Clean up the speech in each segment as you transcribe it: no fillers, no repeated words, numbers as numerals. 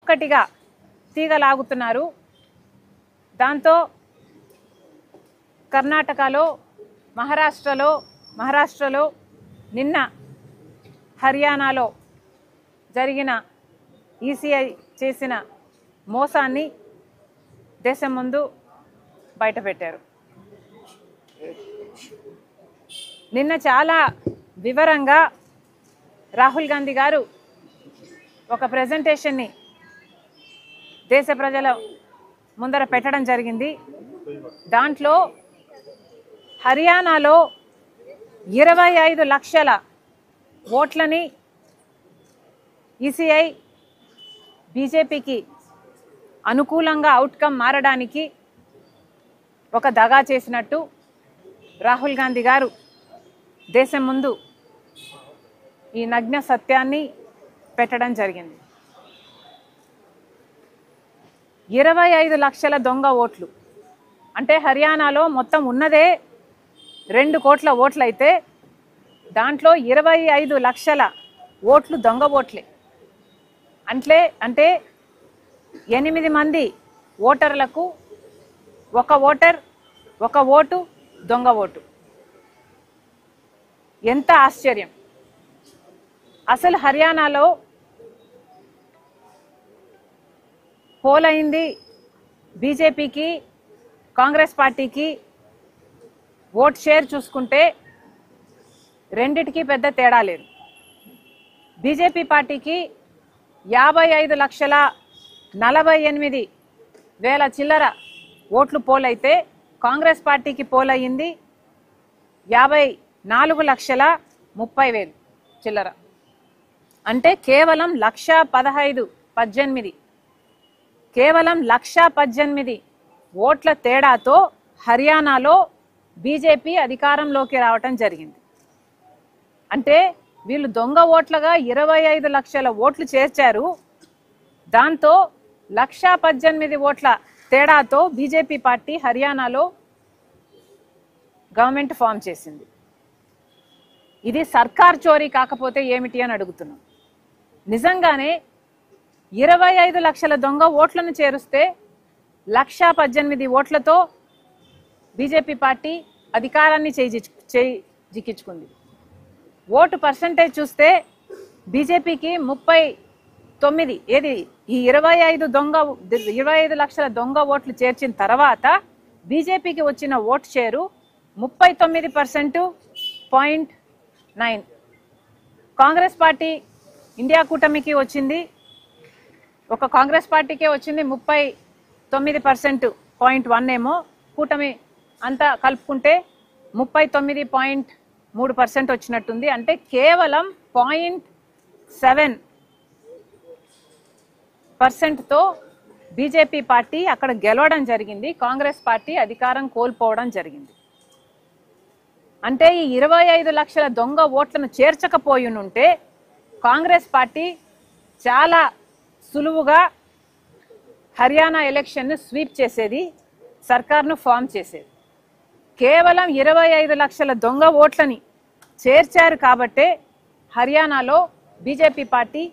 ఒక్కొక్కటిగా తీగలాగుతున్నారు. దాంతో కర్ణాటకలో, మహారాష్ట్రలో నిన్న హర్యానాలో జరిగిన ఈసీఐ చేసిన మోసాన్ని దేశం ముందు బయటపెట్టారు. నిన్న చాలా వివరంగా రాహుల్ గాంధీ గారు ఒక ప్రెజెంటేషన్ని దేశ ప్రజల ముందర పెట్టడం జరిగింది. దాంట్లో హర్యానాలో 25 లక్షల ఓట్లని ఈసీఐ బీజేపీకి అనుకూలంగా అవుట్కమ్ మారడానికి ఒక దగా చేసినట్టు రాహుల్ గాంధీ గారు దేశం ముందు ఈ నగ్న సత్యాన్ని పెట్టడం జరిగింది. 25 లక్షల దొంగ ఓట్లు అంటే హర్యానాలో మొత్తం ఉన్నదే 2 కోట్ల ఓట్లయితే దాంట్లో 25 లక్షల ఓట్లు దొంగ ఓట్లే. అంటే 8 మంది ఓటర్లకు ఒక ఓటు దొంగ ఓటు. ఎంత ఆశ్చర్యం! అసలు హర్యానాలో పోల్ అయింది బీజేపీకి, కాంగ్రెస్ పార్టీకి ఓట్ షేర్ చూసుకుంటే రెండిటికి పెద్ద తేడా లేదు. బీజేపీ పార్టీకి 55,48,000 చిల్లర ఓట్లు పోల్ అయితే కాంగ్రెస్ పార్టీకి పోల్ అయ్యింది 54,30,000 చిల్లర. అంటే కేవలం 1,18,000 కేవలం 1,18,000 ఓట్ల తేడాతో హర్యానాలో బీజేపీ అధికారంలోకి రావటం జరిగింది. అంటే వీళ్ళు దొంగ ఓట్లుగా 25 లక్షల ఓట్లు చేర్చారు. దాంతో 1,18,000 ఓట్ల తేడాతో బీజేపీ పార్టీ హర్యానాలో గవర్నమెంట్ ఫామ్ చేసింది. ఇది సర్కార్ చోరీ కాకపోతే ఏమిటి అని అడుగుతున్నాం. నిజంగానే 25 లక్షల దొంగ ఓట్లను చేరుస్తే 1,18,000 ఓట్లతో బీజేపీ పార్టీ అధికారాన్ని చేజిక్కించుకుంది. ఓటు పర్సంటేజ్ చూస్తే బీజేపీకి 39, ఏది ఈ 25 లక్షల దొంగ ఓట్లు చేర్చిన తర్వాత బీజేపీకి వచ్చిన vote share 39.9. Congress party India కూటమికి వచ్చింది, ఒక కాంగ్రెస్ పార్టీకే వచ్చింది 39.1 ఏమో, కూటమి అంతా కలుపుకుంటే 39.3% వచ్చినట్టుంది. అంటే కేవలం 0.7%తో బీజేపీ పార్టీ అక్కడ గెలవడం జరిగింది, కాంగ్రెస్ పార్టీ అధికారం కోల్పోవడం జరిగింది. అంటే ఈ 25 లక్షల దొంగ ఓట్లను చేర్చకపోయినుంటే కాంగ్రెస్ పార్టీ చాలా సులువుగా హర్యానా ఎలక్షన్ను స్వీప్ చేసేది, సర్కార్ను ఫామ్ చేసేది. కేవలం 25 లక్షల దొంగ ఓట్లని చేర్చారు కాబట్టే హర్యానాలో బీజేపీ పార్టీ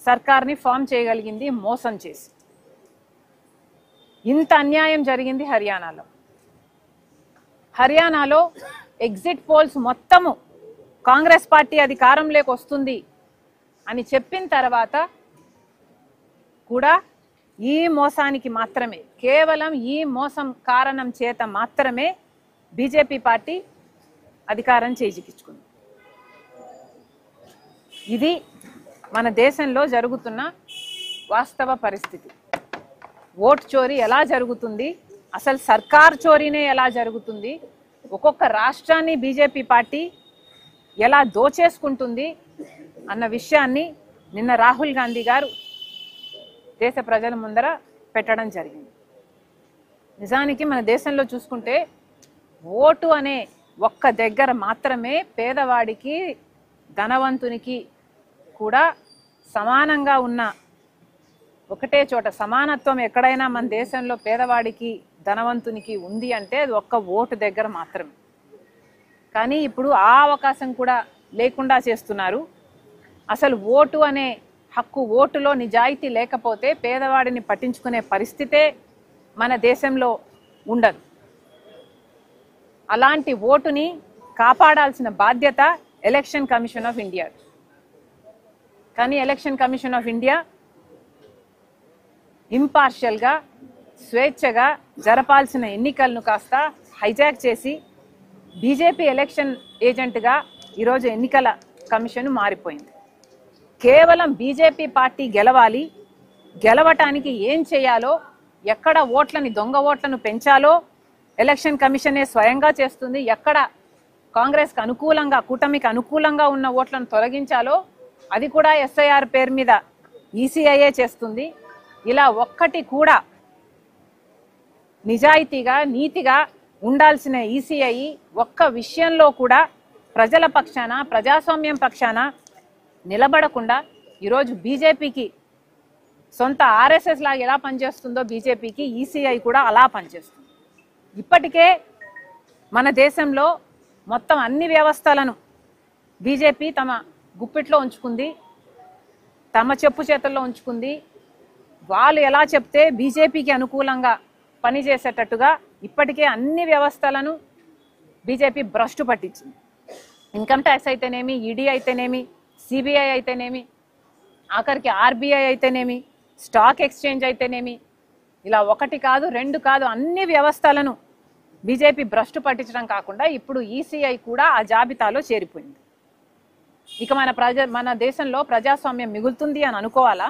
సర్కార్ని ఫామ్ చేయగలిగింది మోసం చేసి. ఇంత అన్యాయం జరిగింది హర్యానాలో ఎగ్జిట్ పోల్స్ మొత్తము కాంగ్రెస్ పార్టీ అధికారంలోకి వస్తుంది అని చెప్పిన తర్వాత కూడా ఈ మోసానికి మాత్రమే, కేవలం ఈ మోసం కారణం చేత మాత్రమే బీజేపీ పార్టీ అధికారం చేజిక్కించుకుంది. ఇది మన దేశంలో జరుగుతున్న వాస్తవ పరిస్థితి. ఓట్ చోరీ ఎలా జరుగుతుంది, అసలు సర్కార్ చోరీనే ఎలా జరుగుతుంది, ఒక్కొక్క రాష్ట్రాన్ని బీజేపీ పార్టీ ఎలా దోచేసుకుంటుంది అన్న విషయాన్ని నిన్న రాహుల్ గాంధీ గారు దేశ ప్రజల ముందర పెట్టడం జరిగింది. నిజానికి మన దేశంలో చూసుకుంటే ఓటు అనే ఒక్క దగ్గర మాత్రమే పేదవాడికి ధనవంతునికి కూడా సమానంగా ఉన్న ఒకటే చోట సమానత్వం ఎక్కడైనా మన దేశంలో పేదవాడికి ధనవంతునికి ఉంది అంటే అది ఒక్క ఓటు దగ్గర మాత్రమే. కానీ ఇప్పుడు ఆ అవకాశం కూడా లేకుండా చేస్తున్నారు. అసలు ఓటు అనే హక్కు ఓటులో నిజాయితీ లేకపోతే పేదవాడిని పట్టించుకునే పరిస్థితే మన దేశంలో ఉండదు. అలాంటి ఓటుని కాపాడాల్సిన బాధ్యత ఎలక్షన్ కమిషన్ ఆఫ్ ఇండియా. కానీ ఎలక్షన్ కమిషన్ ఆఫ్ ఇండియా ఇంపార్షియల్గా స్వేచ్ఛగా జరపాల్సిన ఎన్నికలను కాస్త హైజాక్ చేసి బీజేపీ ఎలక్షన్ ఏజెంట్గా ఈరోజు ఎన్నికల కమిషన్ మారిపోయింది. కేవలం బీజేపీ పార్టీ గెలవాలి, గెలవటానికి ఏం చేయాలో, ఎక్కడ ఓట్లని దొంగ ఓట్లను పెంచాలో ఎలక్షన్ కమిషనే స్వయంగా చేస్తుంది. ఎక్కడ కాంగ్రెస్కి అనుకూలంగా కూటమికి అనుకూలంగా ఉన్న ఓట్లను తొలగించాలో అది కూడా ఎస్ఐఆర్ పేరు మీద ఈసీఐఏ చేస్తుంది. ఇలా ఒక్కటి కూడా నిజాయితీగా నీతిగా ఉండాల్సిన ఈసీఐ ఒక్క విషయంలో కూడా ప్రజల పక్షాన ప్రజాస్వామ్యం పక్షాన నిలబడకుండా ఈరోజు బీజేపీకి సొంత ఆర్ఎస్ఎస్ లాగా ఎలా పనిచేస్తుందో బీజేపీకి ఈసీఐ కూడా అలా పనిచేస్తుంది. ఇప్పటికే మన దేశంలో మొత్తం అన్ని వ్యవస్థలను బీజేపీ తమ గుప్పిట్లో ఉంచుకుంది, తమ చెప్పు చేతుల్లో ఉంచుకుంది. వాళ్ళు ఎలా చెప్తే బీజేపీకి అనుకూలంగా పనిచేసేటట్టుగా ఇప్పటికే అన్ని వ్యవస్థలను బీజేపీ భ్రష్టు పట్టించింది. ఇన్కమ్ ట్యాక్స్ అయితేనేమి, ఈడీ అయితేనేమి, సిబిఐ అయితేనేమి, ఆఖరికి ఆర్బీఐ అయితేనేమి, స్టాక్ ఎక్స్చేంజ్ అయితేనేమి, ఇలా ఒకటి కాదు రెండు కాదు అన్ని వ్యవస్థలను బీజేపీ భ్రష్టు పట్టించడం కాకుండా ఇప్పుడు ఈసీఐ కూడా ఆ జాబితాలో చేరిపోయింది. ఇక మన దేశంలో ప్రజాస్వామ్యం మిగులుతుంది అని అనుకోవాలా?